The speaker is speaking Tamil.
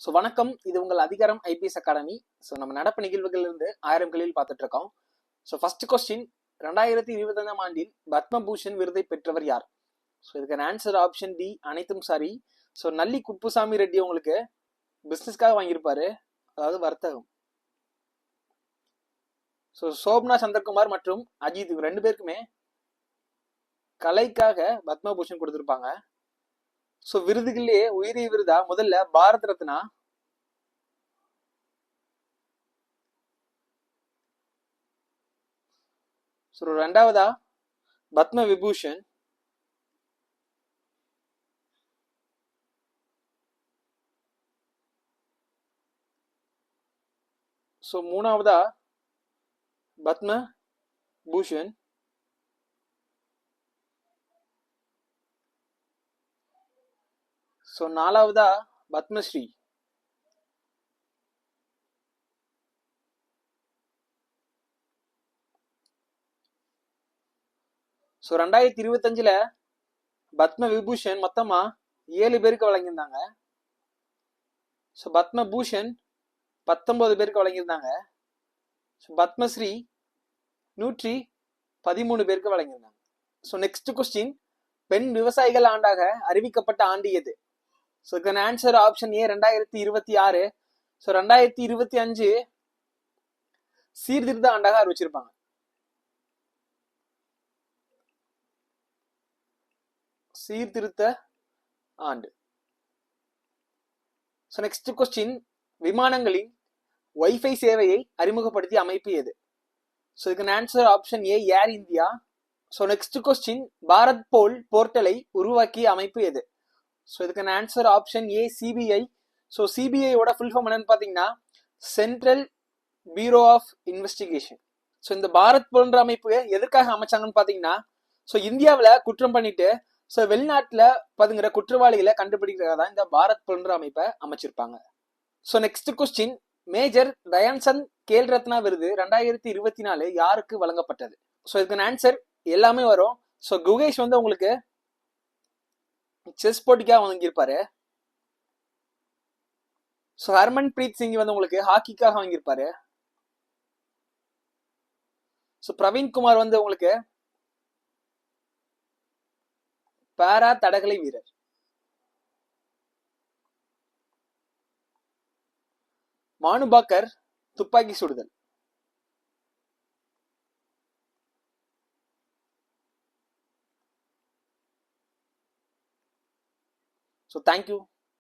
ஸோ வணக்கம், இது உங்கள் அதிகாரம் ஐபிஎஸ் அகாடமி. ஸோ நம்ம நடப்பு நிகழ்வுகள் இருந்து 1000 கேள்விகள் பார்த்துட்டு இருக்கோம். ஸோ ஃபர்ஸ்ட் கொஸ்டின், 2025ஆம் ஆண்டில் பத்மபூஷன் விருதை பெற்றவர் யார்? ஸோ இதுக்கான ஆன்சர் ஆப்ஷன் டி, அனைத்தும் சாரி. ஸோ நல்லி குப்புசாமி ரெட்டி உங்களுக்கு பிஸ்னஸ்க்காக வாங்கியிருப்பாரு, அதாவது வர்த்தகம். ஸோ சோப்னா சந்திரகுமார் மற்றும் அஜித் இவங்க 2 பேருக்குமே கலைக்காக பத்மபூஷன் கொடுத்துருப்பாங்க. ஸோ விருதுகளிலேயே உயரிய விருதா முதல்ல பாரத் ரத்னா, ஸோ 2வதா பத்ம விபூஷன், ஸோ 3வதா பத்ம பூஷன், ஸோ 4வதா பத்மஸ்ரீ. ஸோ 2025 பத்ம விபூஷன் மொத்தமா 7 பேருக்கு வழங்கியிருந்தாங்க. ஸோ பத்ம பூஷன் 19 பேருக்கு வழங்கியிருந்தாங்க. ஸோ பத்மஸ்ரீ 113 பேருக்கு வழங்கியிருந்தாங்க. ஸோ நெக்ஸ்ட் கொஸ்டின், பெண் விவசாயிகள் ஆண்டாக அறிவிக்கப்பட்ட ஆண்டு எது? ஸோ இதுக்கான ஆன்சர் ஆப்ஷன் ஏ 2026. ஸோ 2025 சீர்திருத்த ஆண்டாக அறிவிச்சிருப்பாங்க. சீர்திருத்த ஆண்டு. ஸோ நெக்ஸ்ட் கொஸ்டின், விமானங்களின் வைஃபை சேவையை அறிமுகப்படுத்திய அமைப்பு எது? ஸோ இதுக்கான answer option A Air India. So next question, Bharat Pol போர்ட்டலை உருவாக்கிய அமைப்பு எது? ஸோ இதுக்கான answer option A CBI. So சிபிஐயோட ஃபுல் ஃபார்ம் என்னன்னு பார்த்தீங்கன்னா central bureau of investigation. So இந்த பாரத் போன்ற அமைப்பு எதற்காக அமைச்சாங்கன்னு பார்த்தீங்கன்னா, ஸோ இந்தியாவில் குற்றம் பண்ணிட்டு ஸோ வெளிநாட்டில் பதுங்குற குற்றவாளிகளை கண்டுபிடிக்கிறதா தான் இந்த பாரத் போன்ற அமைப்பை அமைச்சிருப்பாங்க. So next question, Major Dhyanchand Khel Ratna விருது 2024 யாருக்கு வழங்கப்பட்டது? ஸோ இதுக்கான ஆன்சர் எல்லாமே வரும். ஸோ குகேஷ் வந்து உங்களுக்கு செஸ் போட்டிக்காக வாங்கியிருப்பாரு. ஸோ ஹர்மன் பிரீத் சிங் வந்து உங்களுக்கு ஹாக்கிக்காக வாங்கியிருப்பாரு. ஸோ பிரவீன் குமார் வந்து உங்களுக்கு பாரா தடகள வீரர். மானு பாக்கர் துப்பாக்கி சுடுதல். So thank you.